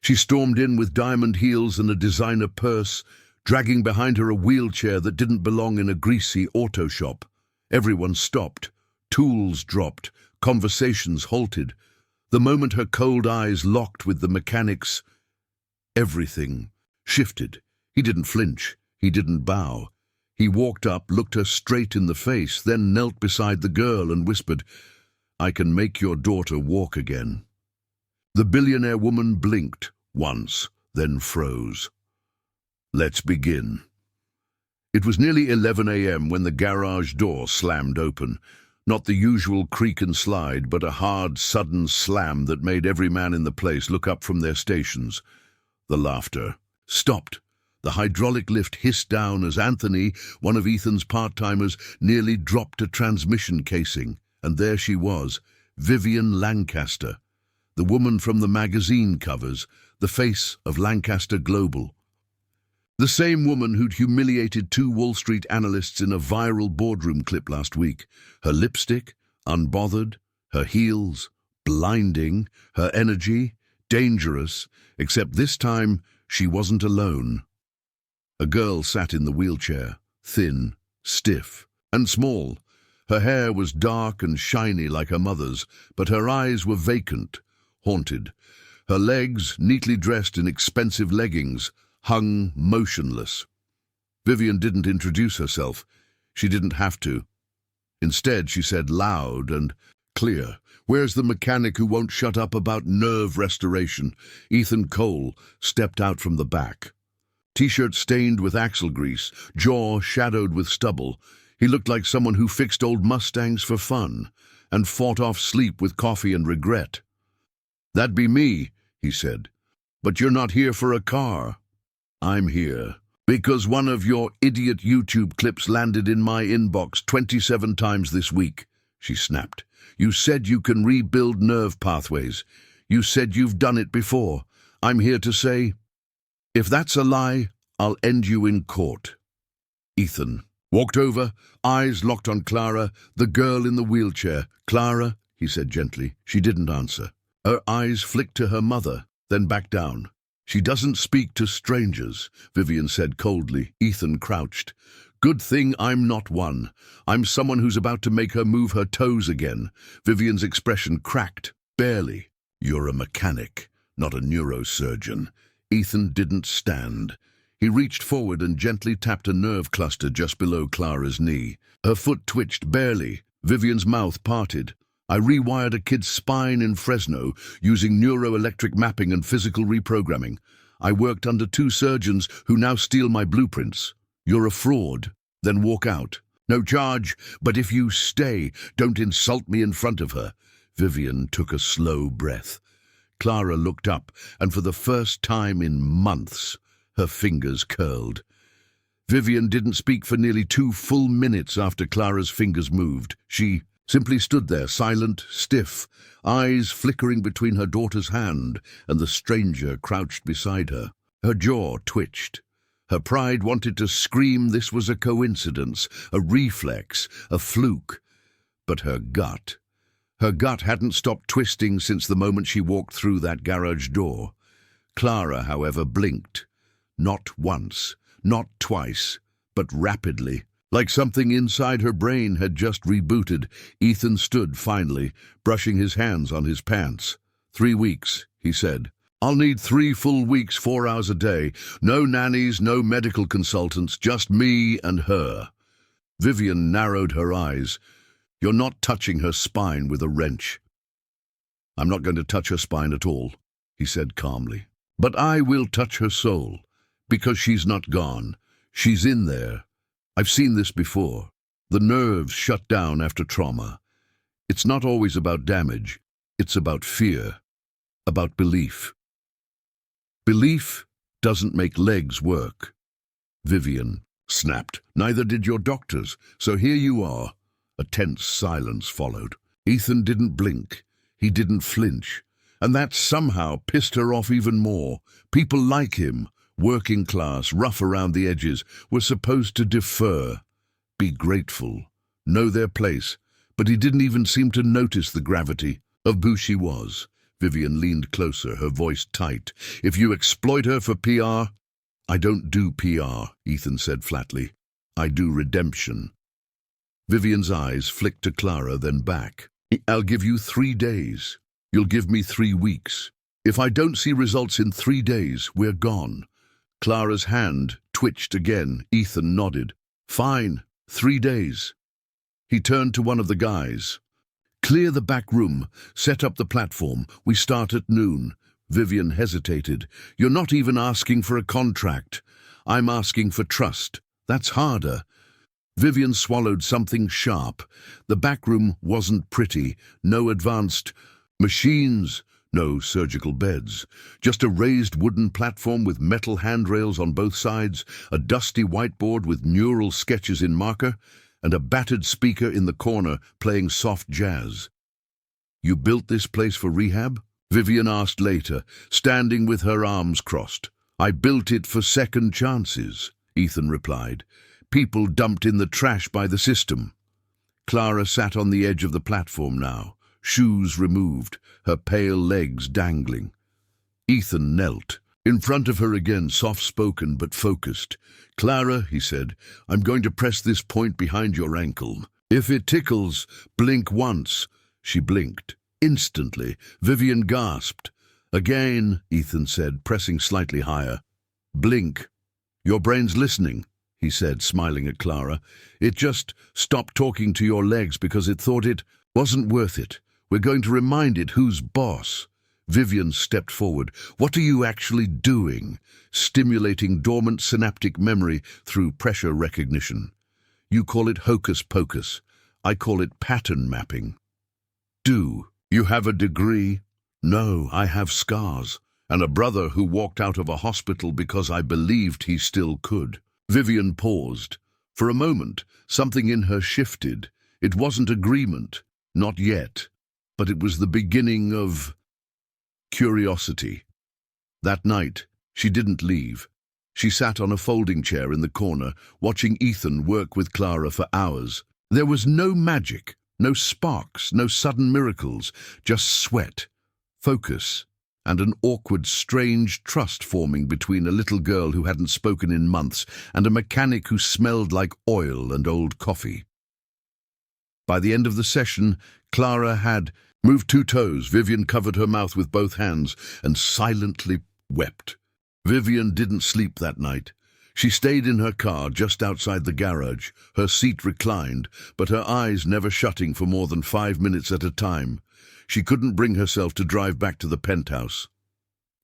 She stormed in with diamond heels and a designer purse, dragging behind her a wheelchair that didn't belong in a greasy auto shop. Everyone stopped. Tools dropped. Conversations halted. The moment her cold eyes locked with the mechanic's, everything shifted. He didn't flinch. He didn't bow. He walked up, looked her straight in the face, then knelt beside the girl and whispered, "I can make your daughter walk again." The billionaire woman blinked once, then froze. "Let's begin." It was nearly 11 a.m. when the garage door slammed open. Not the usual creak and slide, but a hard, sudden slam that made every man in the place look up from their stations. The laughter stopped. The hydraulic lift hissed down as Anthony, one of Ethan's part-timers, nearly dropped a transmission casing. And there she was, Vivian Lancaster, the woman from the magazine covers, the face of Lancaster Global. The same woman who'd humiliated 2 Wall Street analysts in a viral boardroom clip last week. Her lipstick, unbothered, her heels, blinding, her energy, dangerous, except this time she wasn't alone. A girl sat in the wheelchair, thin, stiff, and small. Her hair was dark and shiny like her mother's, but her eyes were vacant, haunted. Her legs, neatly dressed in expensive leggings, hung motionless. Vivian didn't introduce herself. She didn't have to. Instead, she said loud and clear, "Where's the mechanic who won't shut up about nerve restoration?" Ethan Cole stepped out from the back. T-shirt stained with axle grease, jaw shadowed with stubble. He looked like someone who fixed old Mustangs for fun and fought off sleep with coffee and regret. "That'd be me," he said. "But you're not here for a car. I'm here because one of your idiot YouTube clips landed in my inbox 27 times this week," she snapped. "You said you can rebuild nerve pathways. You said you've done it before. I'm here to say, if that's a lie, I'll end you in court." Ethan walked over, eyes locked on Clara, the girl in the wheelchair. "Clara," he said gently. She didn't answer. Her eyes flicked to her mother, then back down. "She doesn't speak to strangers," Vivian said coldly. Ethan crouched. "Good thing I'm not one. I'm someone who's about to make her move her toes again." Vivian's expression cracked. "Barely. You're a mechanic, not a neurosurgeon." Ethan didn't stand. He reached forward and gently tapped a nerve cluster just below Clara's knee. Her foot twitched barely. Vivian's mouth parted. "I rewired a kid's spine in Fresno using neuroelectric mapping and physical reprogramming. I worked under 2 surgeons who now steal my blueprints. You're a fraud." "Then walk out." "No charge, but if you stay, don't insult me in front of her." Vivian took a slow breath. Clara looked up, and for the first time in months, her fingers curled. Vivian didn't speak for nearly 2 full minutes after Clara's fingers moved. She simply stood there, silent, stiff, eyes flickering between her daughter's hand and the stranger crouched beside her. Her jaw twitched. Her pride wanted to scream this was a coincidence, a reflex, a fluke. But her gut hadn't stopped twisting since the moment she walked through that garage door. Clara, however, blinked. Not once, not twice, but rapidly. Like something inside her brain had just rebooted, Ethan stood finally, brushing his hands on his pants. 3 weeks, he said. "I'll need 3 full weeks, 4 hours a day. No nannies, no medical consultants, just me and her." Vivian narrowed her eyes. "You're not touching her spine with a wrench." "I'm not going to touch her spine at all," he said calmly. "But I will touch her soul, because she's not gone. She's in there. I've seen this before. The nerves shut down after trauma. It's not always about damage. It's about fear, about belief. Belief doesn't make legs work." Vivian snapped. "Neither did your doctors, so here you are." A tense silence followed. Ethan didn't blink. He didn't flinch. And that somehow pissed her off even more. People like him, working class, rough around the edges, were supposed to defer, be grateful, know their place, but he didn't even seem to notice the gravity of who she was. Vivian leaned closer, her voice tight. If you exploit her for PR... I don't do PR, Ethan said flatly. I do redemption. Vivian's eyes flicked to Clara, then back. I'll give you 3 days. You'll give me 3 weeks. If I don't see results in 3 days, we're gone. Clara's hand twitched again. Ethan nodded. Fine, 3 days. He turned to one of the guys. Clear the back room. Set up the platform. We start at noon. Vivian hesitated. You're not even asking for a contract. I'm asking for trust. That's harder. Vivian swallowed something sharp. The back room wasn't pretty. No advanced machines. No surgical beds. Just a raised wooden platform with metal handrails on both sides, a dusty whiteboard with neural sketches in marker, and a battered speaker in the corner playing soft jazz. You built this place for rehab? Vivian asked later, standing with her arms crossed. I built it for second chances, Ethan replied. People dumped in the trash by the system. Clara sat on the edge of the platform now, shoes removed, her pale legs dangling. Ethan knelt. In front of her again, soft-spoken but focused. Clara, he said, I'm going to press this point behind your ankle. If it tickles, blink once. She blinked. Instantly, Vivian gasped. Again, Ethan said, pressing slightly higher. Blink. Your brain's listening, he said, smiling at Clara. It just stopped talking to your legs because it thought it wasn't worth it. We're going to remind it who's boss. Vivian stepped forward. What are you actually doing? Stimulating dormant synaptic memory through pressure recognition. You call it hocus pocus. I call it pattern mapping. Do you have a degree? No, I have scars. And a brother who walked out of a hospital because I believed he still could. Vivian paused. For a moment, something in her shifted. It wasn't agreement. Not yet. But it was the beginning of curiosity. That night, she didn't leave. She sat on a folding chair in the corner, watching Ethan work with Clara for hours. There was no magic, no sparks, no sudden miracles, just sweat, focus, and an awkward, strange trust forming between a little girl who hadn't spoken in months and a mechanic who smelled like oil and old coffee. By the end of the session, Clara had moved 2 toes. Vivian covered her mouth with both hands and silently wept. Vivian didn't sleep that night. She stayed in her car just outside the garage, her seat reclined, but her eyes never shutting for more than 5 minutes at a time. She couldn't bring herself to drive back to the penthouse.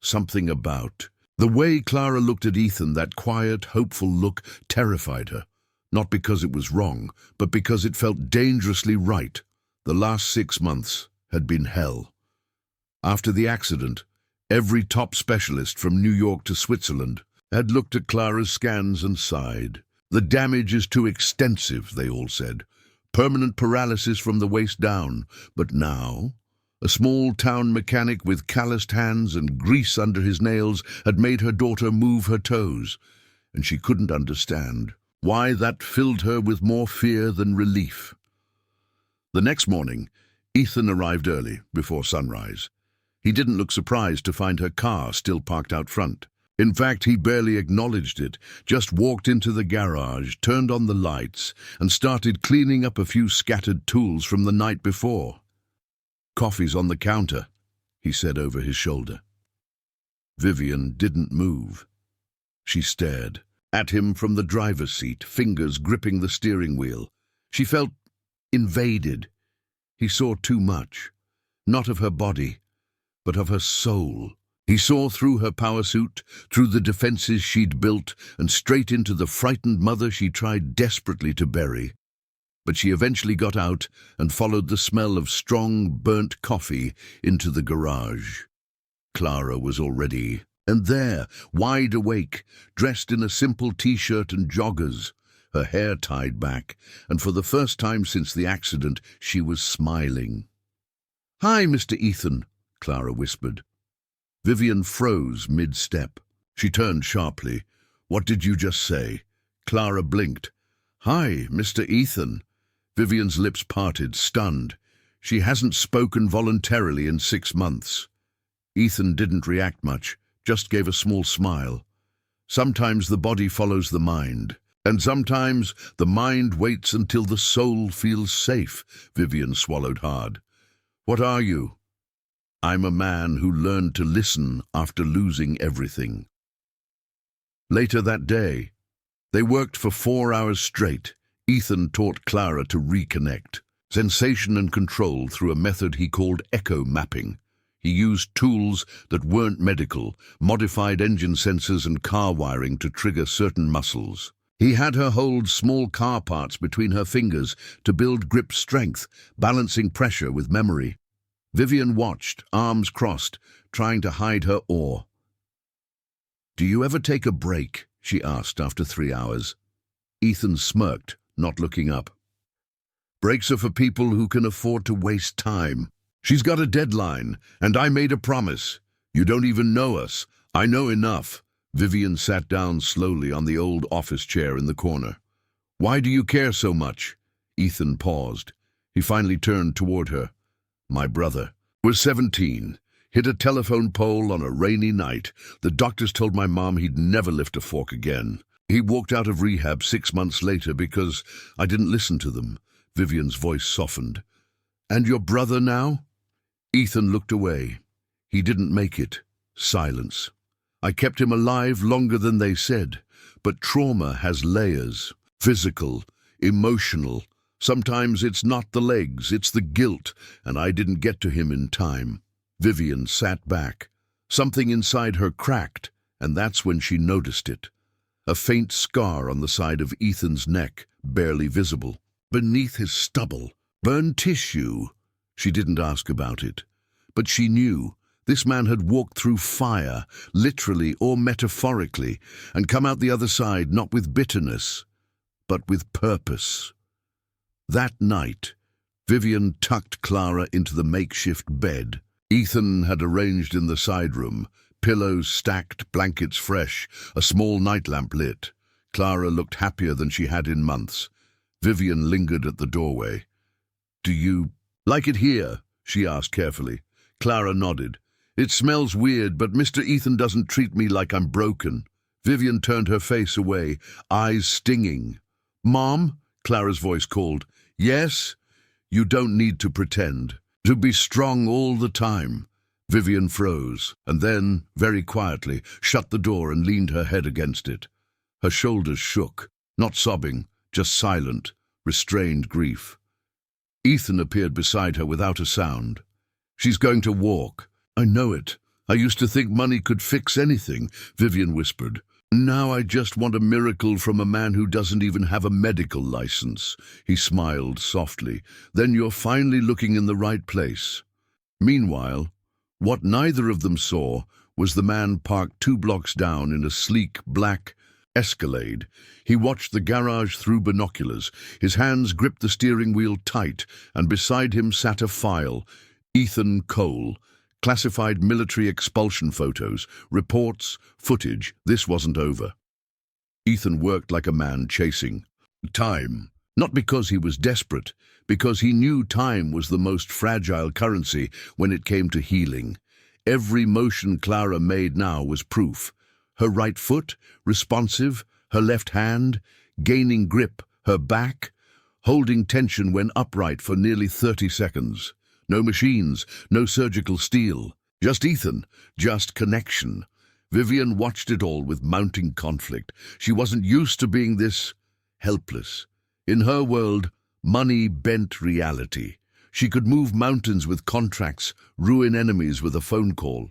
Something about the way Clara looked at Ethan, that quiet, hopeful look, terrified her. Not because it was wrong, but because it felt dangerously right. The last 6 months had been hell. After the accident, every top specialist from New York to Switzerland had looked at Clara's scans and sighed. The damage is too extensive, they all said. Permanent paralysis from the waist down. But now, a small-town mechanic with calloused hands and grease under his nails had made her daughter move her toes, and she couldn't understand why. That filled her with more fear than relief. The next morning, Ethan arrived early, before sunrise. He didn't look surprised to find her car still parked out front. In fact, he barely acknowledged it, just walked into the garage, turned on the lights, and started cleaning up a few scattered tools from the night before. Coffee's on the counter, he said over his shoulder. Vivian didn't move. She stared at him from the driver's seat, fingers gripping the steering wheel. She felt invaded. He saw too much, not of her body, but of her soul. He saw through her power suit, through the defenses she'd built, and straight into the frightened mother she tried desperately to bury. But she eventually got out and followed the smell of strong, burnt coffee into the garage. Clara was already there, wide awake, dressed in a simple t-shirt and joggers, her hair tied back, and for the first time since the accident, she was smiling. "Hi, Mr. Ethan," Clara whispered. Vivian froze mid-step. She turned sharply. "What did you just say?" Clara blinked. "Hi, Mr. Ethan." Vivian's lips parted, stunned. She hasn't spoken voluntarily in 6 months. Ethan didn't react much, just gave a small smile. Sometimes the body follows the mind, and sometimes the mind waits until the soul feels safe. Vivian swallowed hard. What are you? I'm a man who learned to listen after losing everything. Later that day, they worked for 4 hours straight. Ethan taught Clara to reconnect, sensation and control through a method he called echo mapping. He used tools that weren't medical, modified engine sensors and car wiring to trigger certain muscles. He had her hold small car parts between her fingers to build grip strength, balancing pressure with memory. Vivian watched, arms crossed, trying to hide her awe. "Do you ever take a break?" she asked after 3 hours. Ethan smirked, not looking up. "Breaks are for people who can afford to waste time. She's got a deadline, and I made a promise. You don't even know us. I know enough." Vivian sat down slowly on the old office chair in the corner. "Why do you care so much?" Ethan paused. He finally turned toward her. "My brother was 17. Hit a telephone pole on a rainy night. The doctors told my mom he'd never lift a fork again. He walked out of rehab 6 months later because I didn't listen to them." Vivian's voice softened. "And your brother now?" Ethan looked away. He didn't make it. Silence. "I kept him alive longer than they said. But trauma has layers. Physical, emotional. Sometimes it's not the legs, it's the guilt, and I didn't get to him in time." Vivian sat back. Something inside her cracked, and that's when she noticed it. A faint scar on the side of Ethan's neck, barely visible. Beneath his stubble, burned tissue. She didn't ask about it, but she knew this man had walked through fire, literally or metaphorically, and come out the other side not with bitterness, but with purpose. That night, Vivian tucked Clara into the makeshift bed Ethan had arranged in the side room, pillows stacked, blankets fresh, a small nightlamp lit. Clara looked happier than she had in months. Vivian lingered at the doorway. "Do you like it here?" she asked carefully. Clara nodded. "It smells weird, but Mr. Ethan doesn't treat me like I'm broken." Vivian turned her face away, eyes stinging. "Mom?" Clara's voice called. "Yes?" "You don't need to pretend. To be strong all the time." Vivian froze, and then, very quietly, shut the door and leaned her head against it. Her shoulders shook, not sobbing, just silent, restrained grief. Ethan appeared beside her without a sound. "She's going to walk." "I know it. I used to think money could fix anything," Vivian whispered. "Now I just want a miracle from a man who doesn't even have a medical license." He smiled softly. "Then you're finally looking in the right place." Meanwhile, what neither of them saw was the man parked 2 blocks down in a sleek, black Escalade. He watched the garage through binoculars. His hands gripped the steering wheel tight, and beside him sat a file. Ethan Cole. Classified military expulsion photos, reports, footage. This wasn't over. Ethan worked like a man chasing time. Not because he was desperate, because he knew time was the most fragile currency when it came to healing. Every motion Clara made now was proof. Her right foot, responsive, her left hand, gaining grip, her back, holding tension when upright for nearly 30 seconds. No machines, no surgical steel. Just Ethan, just connection. Vivian watched it all with mounting conflict. She wasn't used to being this helpless. In her world, money bent reality. She could move mountains with contracts, ruin enemies with a phone call.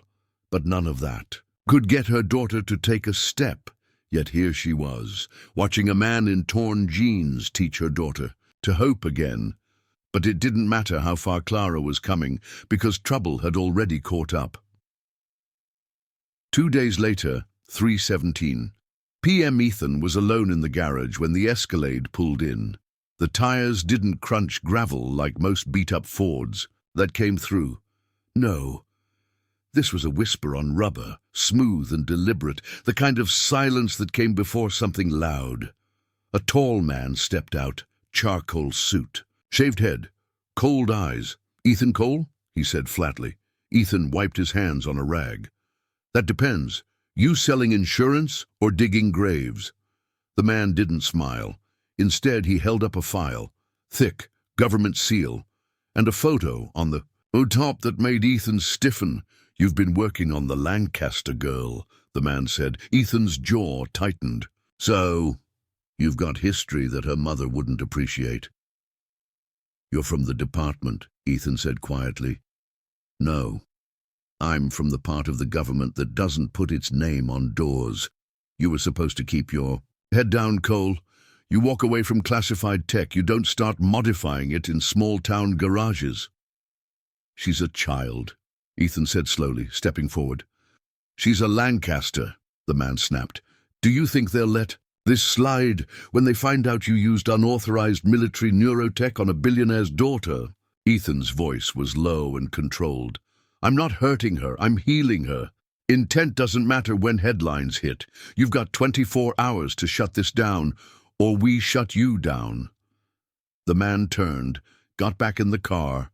But none of that could get her daughter to take a step. Yet here she was, watching a man in torn jeans teach her daughter to hope again. But it didn't matter how far Clara was coming, because trouble had already caught up. 2 days later, 3:17 p.m. Ethan was alone in the garage when the Escalade pulled in. The tires didn't crunch gravel like most beat-up Fords that came through. No. This was a whisper on rubber, smooth and deliberate, the kind of silence that came before something loud. A tall man stepped out, charcoal suit. Shaved head, cold eyes. "Ethan Cole?" he said flatly. Ethan wiped his hands on a rag. That depends. You selling insurance or digging graves? The man didn't smile. Instead, he held up a file, thick, government seal, and a photo on the top that made Ethan stiffen. You've been working on the Lancaster girl, the man said. Ethan's jaw tightened. So, you've got history that her mother wouldn't appreciate. You're from the department, Ethan said quietly. No, I'm from the part of the government that doesn't put its name on doors. You were supposed to keep your head down, Cole. You walk away from classified tech. You don't start modifying it in small-town garages. She's a child, Ethan said slowly, stepping forward. She's a Lancaster, the man snapped. Do you think they'll let this slide when they find out you used unauthorized military neurotech on a billionaire's daughter? Ethan's voice was low and controlled. I'm not hurting her, I'm healing her. Intent doesn't matter when headlines hit. You've got 24 hours to shut this down, or we shut you down. The man turned, got back in the car,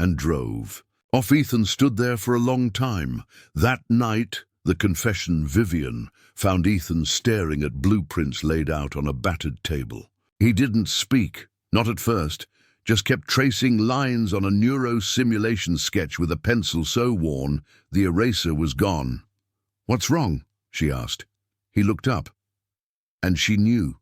and drove. Off. Ethan stood there for a long time. That night, the confession Vivian found Ethan staring at blueprints laid out on a battered table. He didn't speak, not at first, just kept tracing lines on a neuro-simulation sketch with a pencil so worn the eraser was gone. What's wrong? She asked. He looked up, and she knew.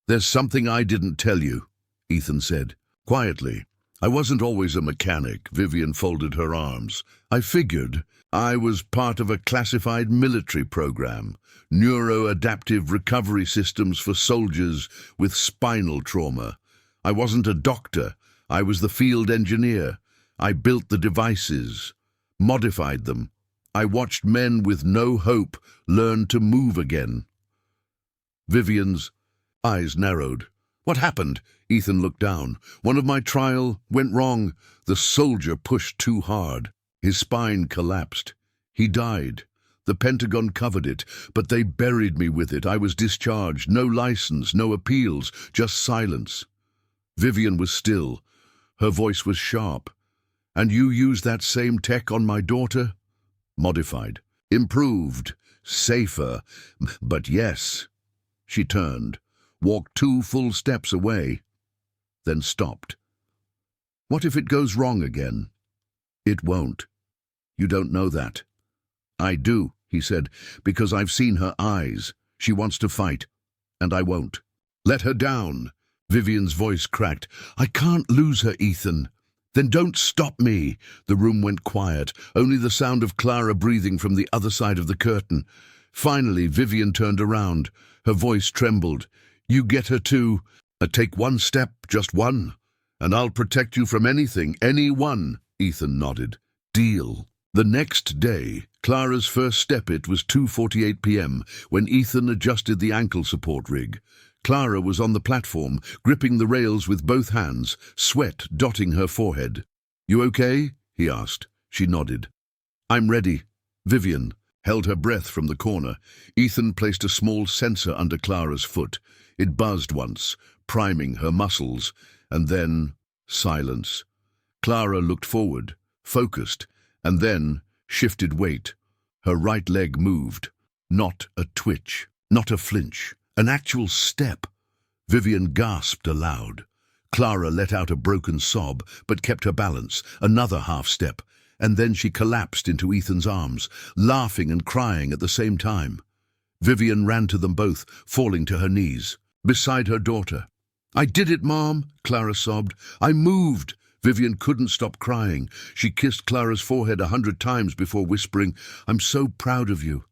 There's something I didn't tell you, Ethan said, quietly. I wasn't always a mechanic. Vivian folded her arms. I figured I was part of a classified military program, neuro-adaptive recovery systems for soldiers with spinal trauma. I wasn't a doctor. I was the field engineer. I built the devices, modified them. I watched men with no hope learn to move again. Vivian's eyes narrowed. What happened? Ethan looked down. One of my trial went wrong. The soldier pushed too hard. His spine collapsed. He died. The Pentagon covered it, but they buried me with it. I was discharged. No license, no appeals, just silence. Vivian was still. Her voice was sharp. And you used that same tech on my daughter? Modified. Improved. Safer. But yes. She turned, walked 2 full steps away, then stopped. What if it goes wrong again? It won't. You don't know that. I do, he said, because I've seen her eyes. She wants to fight, and I won't. Let her down. Vivian's voice cracked. I can't lose her, Ethan. Then don't stop me. The room went quiet, only the sound of Clara breathing from the other side of the curtain. Finally, Vivian turned around. Her voice trembled. You get her to take 1 step, just one, and I'll protect you from anything, anyone. Ethan nodded. Deal. The next day, Clara's first step. It was 2:48 p.m. when Ethan adjusted the ankle support rig. Clara was on the platform, gripping the rails with both hands, sweat dotting her forehead. You okay? He asked. She nodded. I'm ready. Vivian held her breath from the corner. Ethan placed a small sensor under Clara's foot. It buzzed once, priming her muscles, and then silence. Clara looked forward, focused, and then shifted weight. Her right leg moved. Not a twitch, not a flinch, an actual step. Vivian gasped aloud. Clara let out a broken sob, but kept her balance. Another half step, and then she collapsed into Ethan's arms, laughing and crying at the same time. Vivian ran to them both, falling to her knees, beside her daughter. I did it, Mom, Clara sobbed. I moved. Vivian couldn't stop crying. She kissed Clara's forehead 100 times before whispering, I'm so proud of you.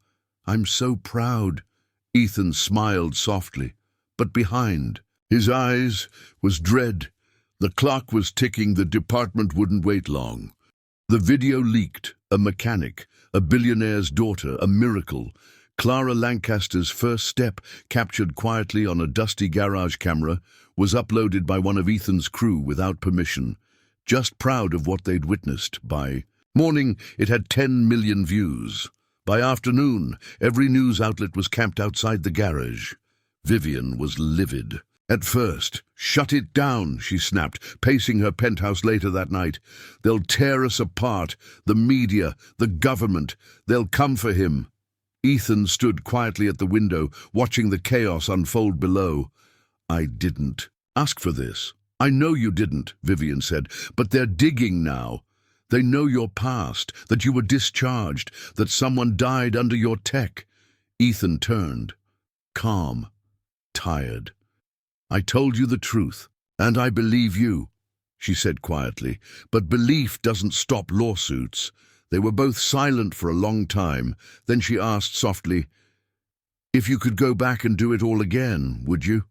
I'm so proud. Ethan smiled softly, but behind his eyes was dread. The clock was ticking. The department wouldn't wait long. The video leaked. A mechanic, a billionaire's daughter, a miracle. Clara Lancaster's first step, captured quietly on a dusty garage camera, was uploaded by one of Ethan's crew without permission, just proud of what they'd witnessed. By morning, it had 10 million views. By afternoon, every news outlet was camped outside the garage. Vivian was livid. At first, shut it down, she snapped, pacing her penthouse later that night. They'll tear us apart. The media, the government, they'll come for him. Ethan stood quietly at the window, watching the chaos unfold below. I didn't ask for this. I know you didn't, Vivian said, but they're digging now. They know your past, that you were discharged, that someone died under your tech. Ethan turned, calm, tired. I told you the truth, and I believe you, she said quietly, but belief doesn't stop lawsuits. They were both silent for a long time. Then she asked softly, if you could go back and do it all again, would you?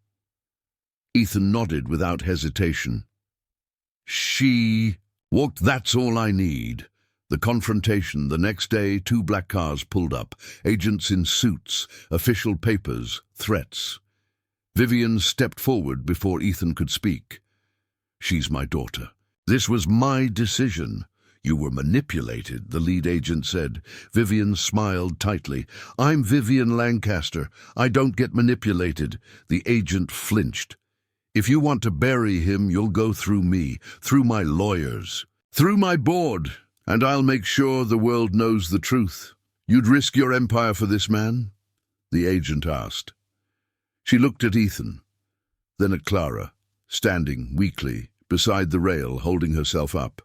Ethan nodded without hesitation. She walked. That's all I need. The confrontation. The next day, 2 black cars pulled up. Agents in suits, official papers, threats. Vivian stepped forward before Ethan could speak. She's my daughter. This was my decision. You were manipulated, the lead agent said. Vivian smiled tightly. I'm Vivian Lancaster. I don't get manipulated. The agent flinched. If you want to bury him, you'll go through me, through my lawyers, through my board, and I'll make sure the world knows the truth. You'd risk your empire for this man? The agent asked. She looked at Ethan, then at Clara, standing weakly beside the rail, holding herself up.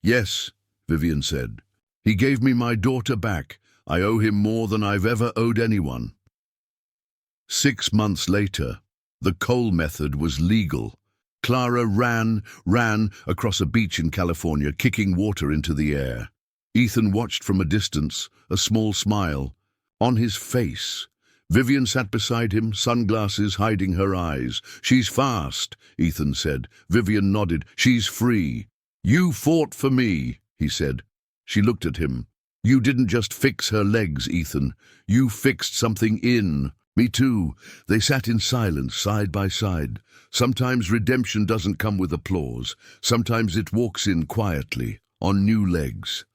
Yes, Vivian said. He gave me my daughter back. I owe him more than I've ever owed anyone. 6 months later, the coal method was legal. Clara ran across a beach in California, kicking water into the air. Ethan watched from a distance, a small smile on his face. Vivian sat beside him, sunglasses hiding her eyes. She's fast, Ethan said. Vivian nodded. She's free. You fought for me, he said. She looked at him. You didn't just fix her legs, Ethan. You fixed something in. Me too. They sat in silence, side by side. Sometimes redemption doesn't come with applause. Sometimes it walks in quietly, on new legs.